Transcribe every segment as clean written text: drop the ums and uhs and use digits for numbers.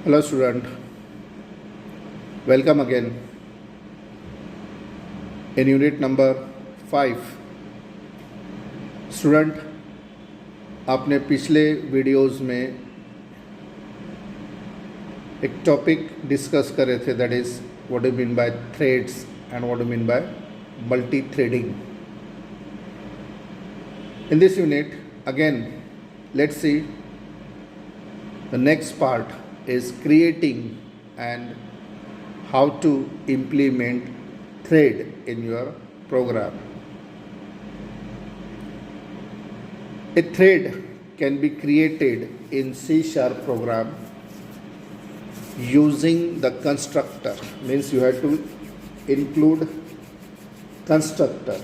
Hello student, welcome again in unit number 5. Student, आपने पिछले videos में एक टॉपिक डिस्कस करे थे, that is what do mean by threads and what do mean by multi threading. In this unit, again, let's see the next part is creating and how to implement thread in your program. A thread can be created in C# program using the constructor. Means you have to include constructor.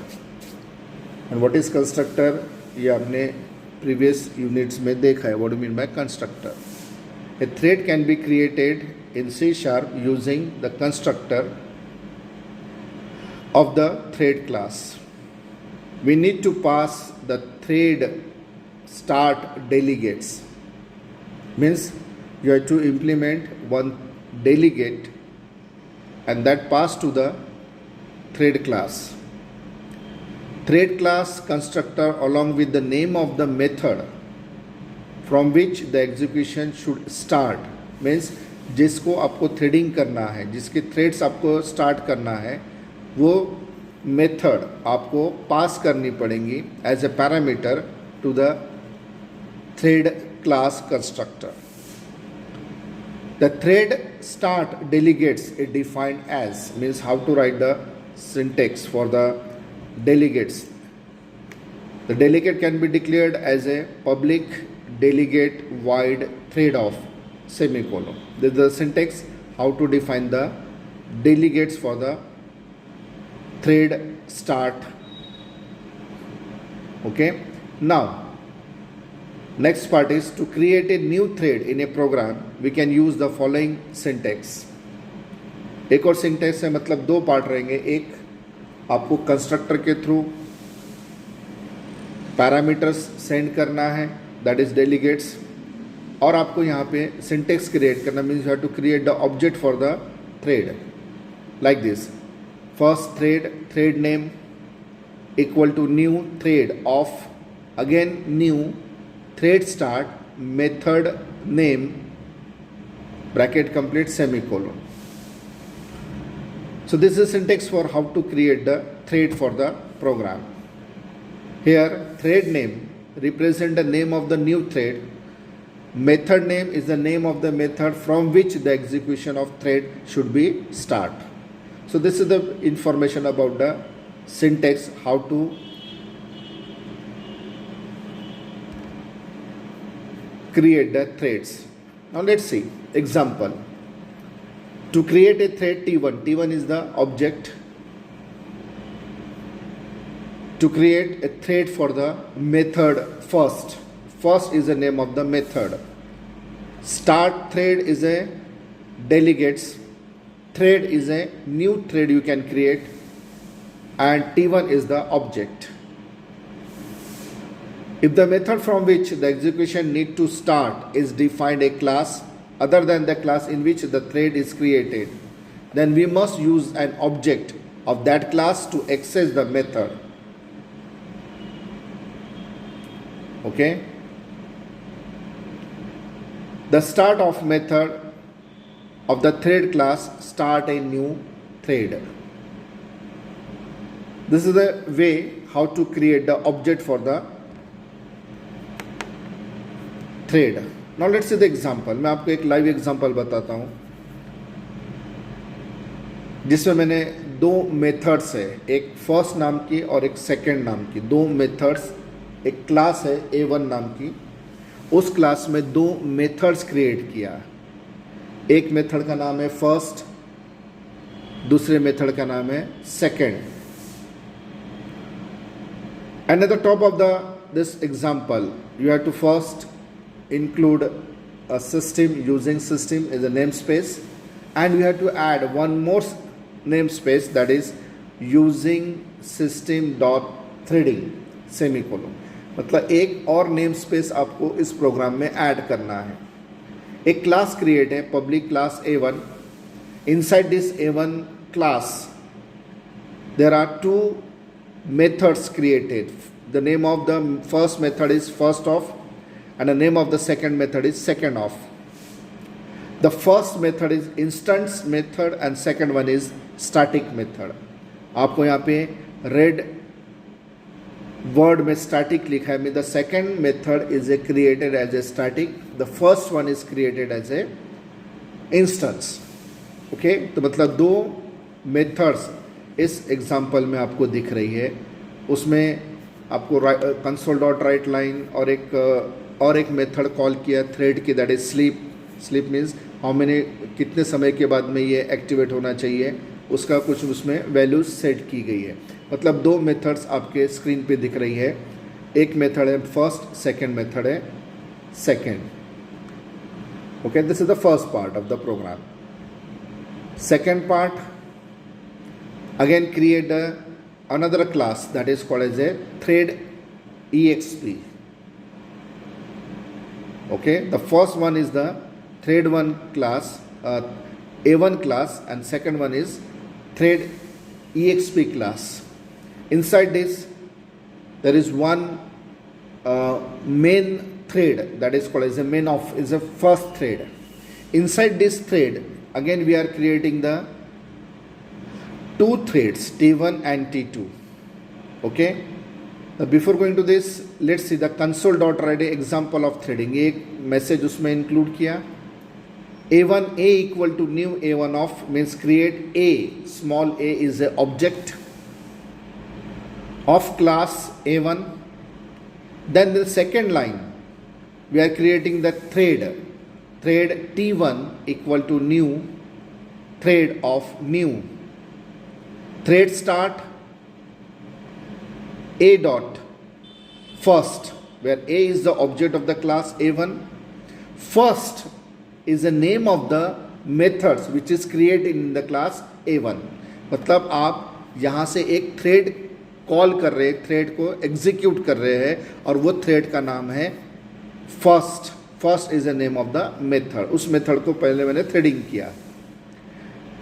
And what is constructor? ये आपने previous units में देखा है. What do you mean by constructor? A thread can be created in C# using the constructor of the thread class. We need to pass the thread start delegates. Means you have to implement one delegate and that pass to the thread class. Thread class constructor along with the name of the method from which the execution should start. Means जिसको आपको threading करना है, जिसके threads आपको start करना है, वो method आपको पास करनी पड़ेंगी as a parameter to the thread class constructor. The thread start delegates is defined as, means how to write the syntax for the delegates. The delegate can be declared as a public delegate void thread of semicolon. This is the syntax how to define the delegates for the thread start. Okay. Now next part is to create a new thread in a program. We can use the following syntax. एक और syntax है, मतलब दो part रहेंगे. एक आपको constructor के through parameters send करना है, दैट इज डेलीगेट्स, और आपको यहाँ पे सिंटेक्स क्रिएट करना. Means you have to create the object for the thread like this. First thread, thread name equal to new thread of, again new thread start, method name bracket complete semicolon. So this is syntax for how to create the thread for the program. Here thread name represent the name of the new thread. Method name is the name of the method from which the execution of thread should be start. So this is the information about the syntax how to create the threads. Now let's see example. To create a thread T1, T1 is the object. To create a thread for the method first, first is the name of the method. Start thread is a delegates, thread is a new thread you can create, and T1 is the object. If the method from which the execution need to start is defined a class other than the class in which the thread is created, then we must use an object of that class to access the method. Okay. The start of method of the thread class start a new thread. This is the way how to create the object for the thread. Now let's see the example. मैं आपको एक live example बताता हूँ जिसमें मैंने दो methods है, एक फर्स्ट नाम की और एक सेकंड नाम की, दो मेथड्स. एक क्लास है A1 नाम की, उस क्लास में दो मेथड्स क्रिएट किया. एक मेथड का नाम है फर्स्ट, दूसरे मेथड का नाम है second. And at the top of this example you have to first include a system. Using system is a namespace, and we have to add one more namespace, that is using system dot threading semicolon. मतलब एक और name space आपको इस program में add करना है. एक class create है, public class A1. Inside this A1 class there are two methods created. The name of the first method is first of and the name of the second method is second of. The first method is instance method and second one is static method. आपको यहाँ पे red word में static लिखा है. Mean the second method is a created as a static, the first one is created as an instance. Okay, तो मतलब दो methods इस एग्जांपल में आपको दिख रही है. उसमें आपको कंसोल डॉट राइट लाइन और एक मेथड कॉल किया थ्रेड की, that is sleep. Sleep means how many, कितने समय के बाद में ये एक्टिवेट होना चाहिए, उसका कुछ उसमें वैल्यूज सेट की गई है. मतलब दो मेथड्स आपके स्क्रीन पे दिख रही है. एक मेथड है फर्स्ट, सेकेंड मेथड है second. Okay, this is the first part of the program. Second part, again create another class that is called as a thread exp. Okay, the first one is the thread 1 class, A1 class, and second one is thread exp class. Inside this there is one main thread that is called as a main of, is a first thread. Inside this thread again we are creating the two threads T1 and T2. Okay, before going to this, let's see the console.write example of threading. एक message उसमें include किया. A1 A equal to new A1 of means create A, small a is a object of class A1. Then the second line we are creating the thread T1 equal to new thread of new. Thread start A dot first, where A is the object of the class A1. First is the name of the methods which is created in the class A1. मतलब आप यहाँ से एक thread call कर रहे हैं, thread को execute कर रहे हैं और वो थ्रेड का नाम है first. First is the name of the method. उस मेथड को पहले मैंने थ्रेडिंग किया.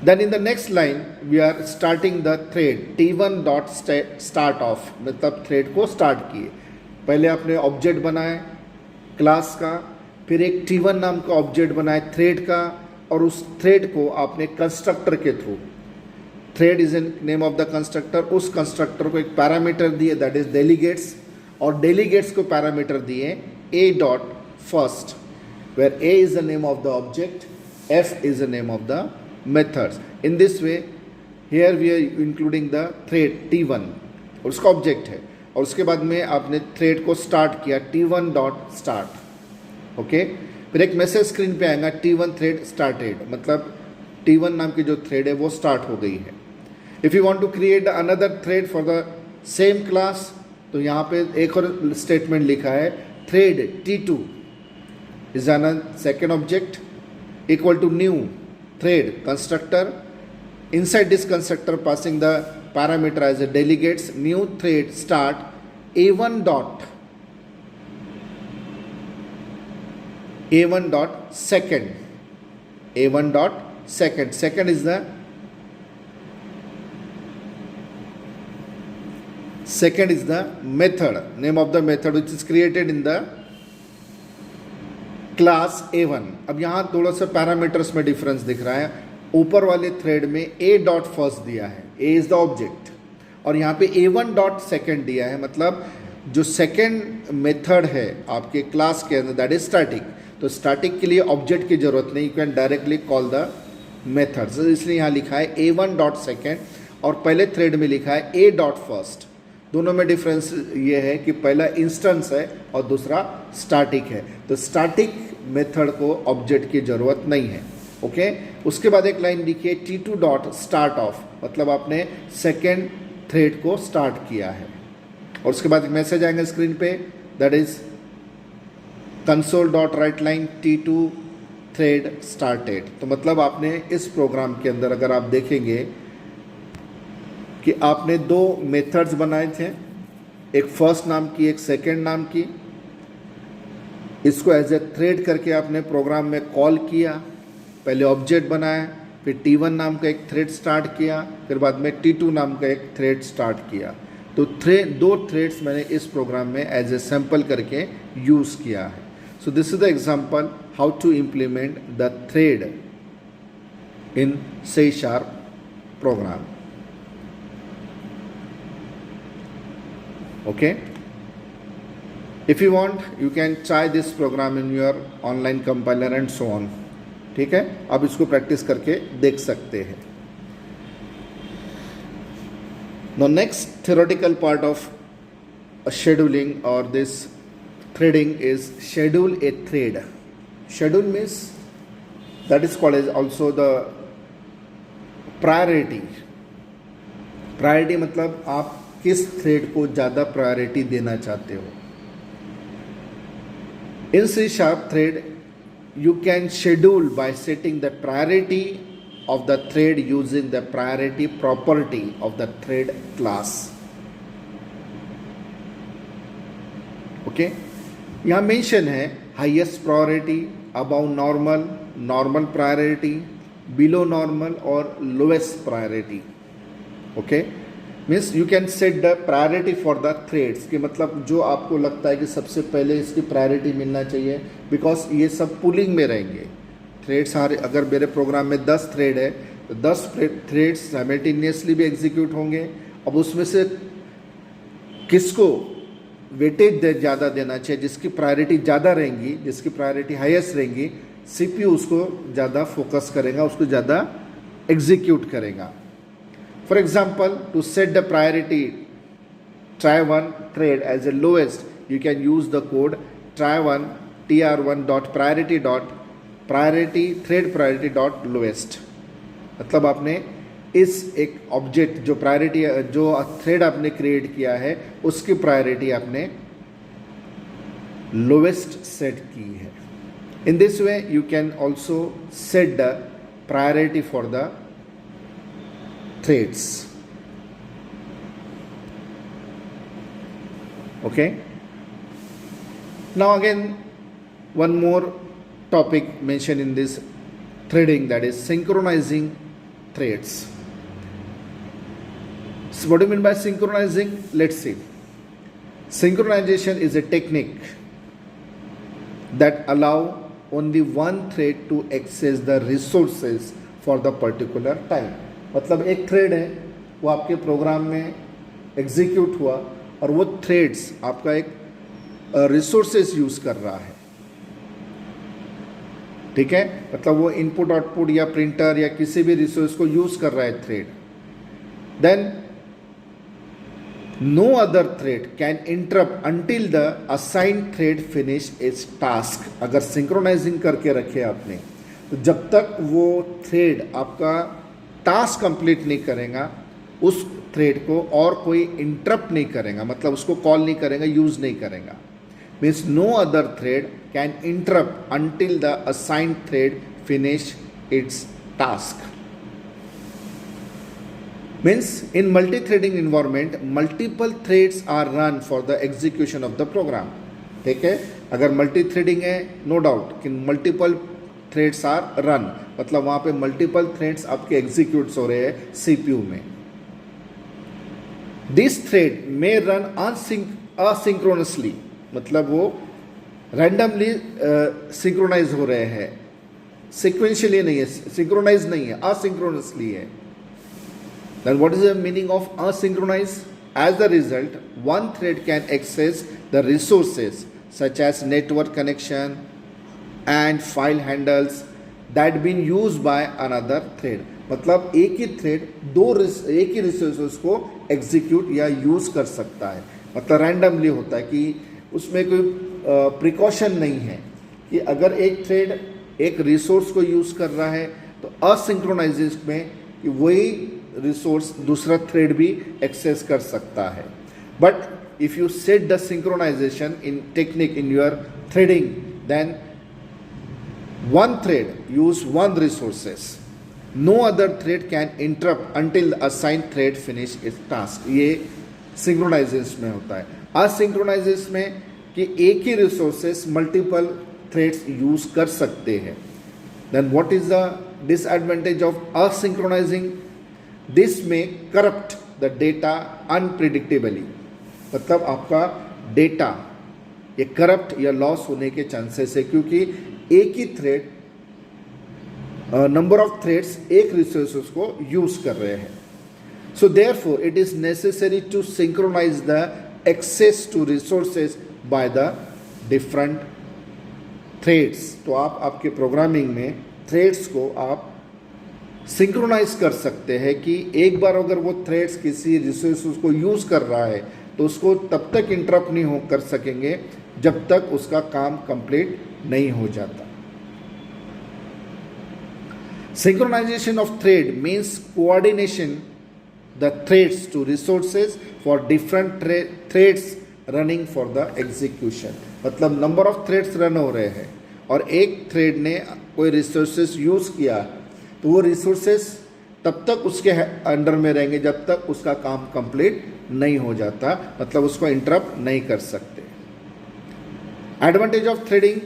Then in the next line we are starting the thread T1 dot start of, मतलब थ्रेड को स्टार्ट किए. पहले आपने ऑब्जेक्ट बनाए क्लास का, फिर एक T1 नाम का ऑब्जेक्ट बनाए थ्रेड का, और उस थ्रेड को आपने कंस्ट्रक्टर के through, thread is in name of the constructor, उस कंस्ट्रक्टर को एक पैरामीटर दिए दैट इज डेलीगेट्स, और डेलीगेट्स को पैरामीटर दिए A dot first, where A is the name of the object, F is the name of the methods. In this way, here we are including the thread T1 और उसका object है, और उसके बाद में आपने थ्रेड को स्टार्ट किया T1 डॉट स्टार्ट. ओके, फिर एक मैसेज स्क्रीन पे आएगा T1 थ्रेड स्टार्टेड, मतलब T1 नाम की जो थ्रेड है वो स्टार्ट हो गई है. If you want to create another thread for the same class, तो यहाँ पे एक और स्टेटमेंट लिखा है thread T2 is an second object equal to new thread constructor. Inside this constructor passing the parameter as a delegates new thread start A1 dot second. A1 dot second. Second is the method, name of the method which is created in the class A1. अब यहाँ थोड़ा सा parameters में difference दिख रहा है. ऊपर वाले थ्रेड में A डॉट फर्स्ट दिया है, A इज द ऑब्जेक्ट, और यहाँ पे A1 डॉट सेकेंड दिया है. मतलब जो सेकेंड मेथड है आपके क्लास के अंदर दैट इज स्टैटिक. तो स्टैटिक के लिए ऑब्जेक्ट की जरूरत नहीं, you can directly call the methods. इसलिए यहाँ लिखा है A1 डॉट सेकेंड और पहले थ्रेड में लिखा है A डॉट फर्स्ट. दोनों में डिफरेंस ये है कि पहला इंस्टेंस है और दूसरा स्टैटिक है. तो स्टैटिक मेथड को ऑब्जेक्ट की ज़रूरत नहीं है. ओके, उसके बाद एक लाइन लिखिए T2 डॉट स्टार्ट ऑफ, मतलब आपने सेकेंड थ्रेड को स्टार्ट किया है. और उसके बाद एक मैसेज आएगा स्क्रीन पे that is console dot right line T2 thread started. तो मतलब आपने इस प्रोग्राम के अंदर अगर आप देखेंगे कि आपने दो मेथड्स बनाए थे, एक फर्स्ट नाम की एक सेकेंड नाम की. इसको एज ए थ्रेड करके आपने प्रोग्राम में कॉल किया, पहले ऑब्जेक्ट बनाया, फिर T1 नाम का एक थ्रेड स्टार्ट किया, फिर बाद में T2 नाम का एक थ्रेड स्टार्ट किया। तो दो थ्रेड्स मैंने इस प्रोग्राम में एज ए सैम्पल करके यूज़ किया है। So this is the example how to implement the thread in C# program. Okay, if you want you can try this program in your online compiler and so on. ठीक है, आप इसको practice करके देख सकते हैं। Now next theoretical part of scheduling or this threading is schedule a thread. Schedule means that is called as also the priority. Priority मतलब आप किस थ्रेड को ज़्यादा प्रायोरिटी देना चाहते हो। In C# thread you can schedule by setting the priority of the thread using the priority property of the thread class. Okay, यहाँ mention है highest priority, above normal, normal priority, below normal और lowest priority. Okay, means you can set the priority for the threads, कि मतलब जो आपको लगता है कि सबसे पहले इसकी प्रायोरिटी मिलना चाहिए, बिकॉज ये सब पुलिंग में रहेंगे। थ्रेड्स अगर मेरे प्रोग्राम में 10 थ्रेड है तो 10 थ्रेड्स साइमल्टेनियसली भी एग्जीक्यूट होंगे। अब उसमें से किसको वेटेज ज़्यादा देना चाहिए, जिसकी प्रायोरिटी ज़्यादा रहेंगी, जिसकी प्रायोरिटी हाईएस्ट रहेंगी, CPU उसको ज़्यादा फोकस करेगा, उसको ज़्यादा एग्जीक्यूट करेगा। For example, to set the priority try1 thread as a lowest, you can use the code try1 tr1 dot priority thread priority dot lowest। मतलब आपने इस एक ऑब्जेक्ट जो प्रायोरिटी जो थ्रेड आपने क्रिएट किया है उसकी प्रायोरिटी आपने लोवेस्ट सेट की है। In this way, you can also set the priority for the threads. Okay. Now again, one more topic mentioned in this threading, that is synchronizing threads. So what do you mean by synchronizing? Let's see. Synchronization is a technique that allow only one thread to access the resources for the particular time। मतलब एक thread है, वो आपके programme में execute हुआ और वो threads आपका एक रिसोर्सेज यूज़ कर रहा है। ठीक है, मतलब वो इनपुट आउटपुट या प्रिंटर या किसी भी रिसोर्स को यूज़ कर रहा है thread. Then no other thread can interrupt until the assigned thread finish its task। अगर सिंक्रोनाइजिंग करके रखे आपने, तो जब तक वो थ्रेड आपका टास्क कंप्लीट नहीं करेगा, उस थ्रेड को और कोई इंटरप्ट नहीं करेगा, मतलब उसको कॉल नहीं करेगा, यूज नहीं करेगा। Means no other thread can interrupt until the assigned thread finish its task। Means in multi-threading environment, multiple threads are run for the execution of the program। ठीक है, अगर मल्टी थ्रेडिंग है, no doubt कि multiple threads are run, मतलब वहाँ पे multiple threads आपके executes हो रहे हैं CPU में। दिस थ्रेड में रन असिंक्रोनसली, मतलब वो रैंडमली सिंक्रोनाइज हो रहे हैं, सिक्वेंशियली नहीं है, सिंक्रोनाइज नहीं है, असिंक्रोनसली है। Then what is the meaning of asynchronize? As a result, one thread can access the resources such as network connection and file handles that been used by another thread। मतलब एक ही thread एक ही resources को execute या use कर सकता है, मतलब रैंडमली होता है कि उसमें कोई प्रिकॉशन नहीं है कि अगर एक थ्रेड एक रिसोर्स को यूज कर रहा है तो असिंक्रोनाइजेशन में वही रिसोर्स दूसरा थ्रेड भी एक्सेस कर सकता है। But if you set the synchronisation in technique in your threading, then one thread use one resources, no other thread can interrupt until the assigned thread finish its task. ये synchronisation में होता है। Asynchronisation में कि एक ही resources multiple threads use कर सकते हैं. Then what is the disadvantage of asynchronising? This may corrupt the data unpredictably. मतलब आपका डेटा ये करप्ट या लॉस होने के चांसेस है, क्योंकि एक ही थ्रेड नंबर ऑफ थ्रेड्स एक रिसोर्सेस को यूज कर रहे हैं. So therefore it is necessary to synchronize the access to resources by the different threads. तो आप आपके प्रोग्रामिंग में थ्रेड्स को आप सिंक्रोनाइज कर सकते हैं कि एक बार अगर वो थ्रेड्स किसी रिसोर्सेज को यूज कर रहा है तो उसको तब तक इंटरप्ट नहीं हो कर सकेंगे जब तक उसका काम कंप्लीट नहीं हो जाता. Synchronization of thread means coordination the threads to resources for different threads running for the execution. मतलब नंबर ऑफ थ्रेड्स रन हो रहे हैं और एक थ्रेड ने कोई रिसोर्सेज यूज किया तो वो रिसोर्सेज तब तक उसके अंडर में रहेंगे जब तक उसका काम कंप्लीट नहीं हो जाता, मतलब उसको इंटरप्ट नहीं कर सकते. Advantage of threading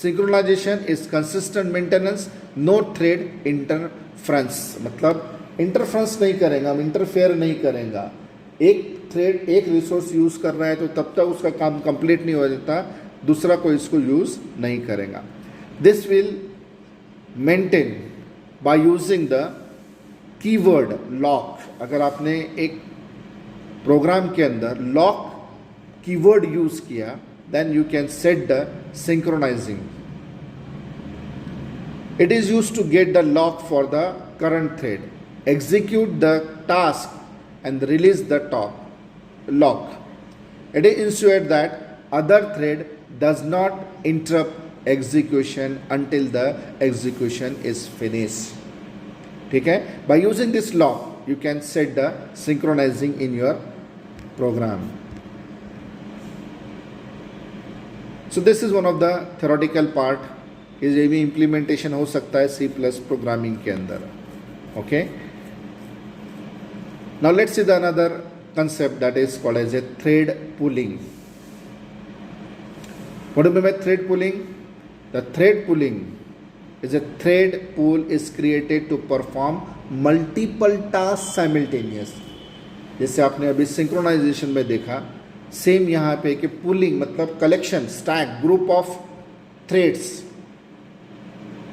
synchronization is consistent maintenance, no thread interference. मतलब इंटरफ्रेंस नहीं करेगा, इंटरफेयर नहीं करेगा. एक थ्रेड एक रिसोर्स यूज कर रहा है तो तब तक उसका काम कंप्लीट नहीं हो जाता, दूसरा कोई इसको यूज नहीं करेगा. This will maintain by using the keyword lock. अगर आपने एक प्रोग्राम के अंदर लॉक कीवर्ड यूज किया, then you can set the synchronizing. It is used to get the lock for the current thread, execute the task and release the lock. It is ensured that other thread does not interrupt execution until the execution is finished. ठीक है? By using this lock, you can set the synchronizing in your program. So this is one of the theoretical part. is ये भी implementation हो सकता है C+ programming के अंदर. Okay. Now let's see the another concept that is called as a thread pooling. What do you mean by thread pooling? The thread pooling is a thread pool is created to perform multiple tasks simultaneously. जैसे आपने अभी synchronization में देखा, same यहाँ पे कि pooling मतलब collection, stack, group of threads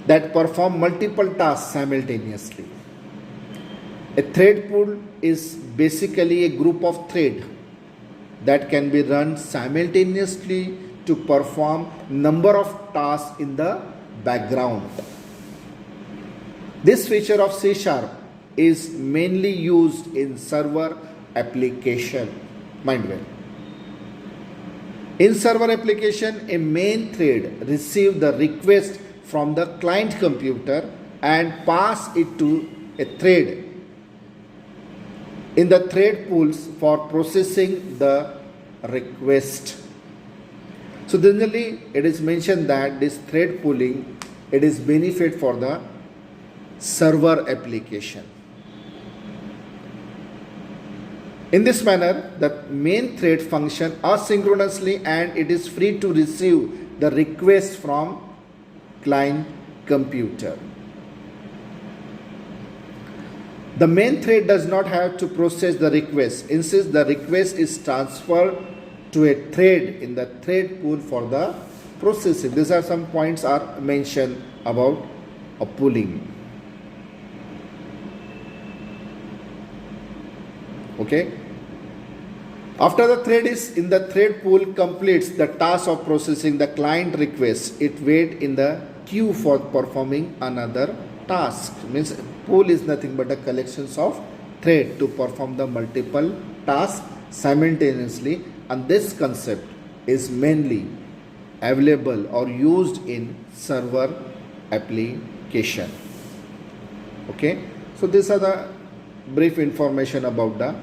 that perform multiple task simultaneously. A thread pool is basically a group of thread that can be run simultaneously to perform number of task in the background. This feature of C# is mainly used in server application. Mind well. In server application, a main thread receives the request from the client computer and pass it to a thread in the thread pools for processing the request. So generally, it is mentioned that this thread pooling, it is benefit for the server application. In this manner, the main thread function asynchronously and it is free to receive the request from client computer. The main thread does not have to process the request. Instead, the request is transferred to a thread in the thread pool for the processing. These are some points are mentioned about a pooling. Okay. After the thread is in the thread pool completes the task of processing the client request, it waits in the queue for performing another task. Means pool is nothing but a collections of thread to perform the multiple tasks simultaneously, and this concept is mainly available or used in server application. Okay, so these are the brief information about the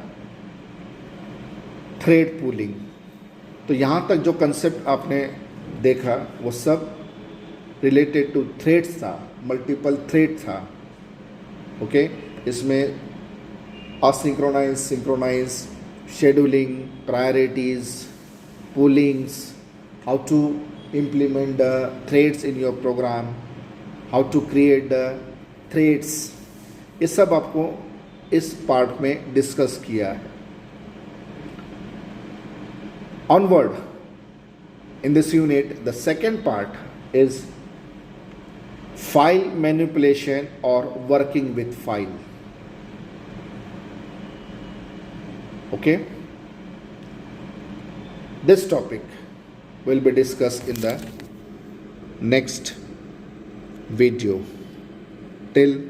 thread pooling. तो यहाँ तक जो concept आपने देखा वो सब related to threads था, multiple thread था. ओके, इसमें asynchronise, synchronise, scheduling, priorities, poolings, how to implement the threads in your program, how to create the threads, ये सब आपको इस पार्ट में डिस्कस किया है. Onward, in this unit, the second part is file manipulation or working with file. Okay, this topic will be discussed in the next video. Till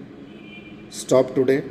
stop today.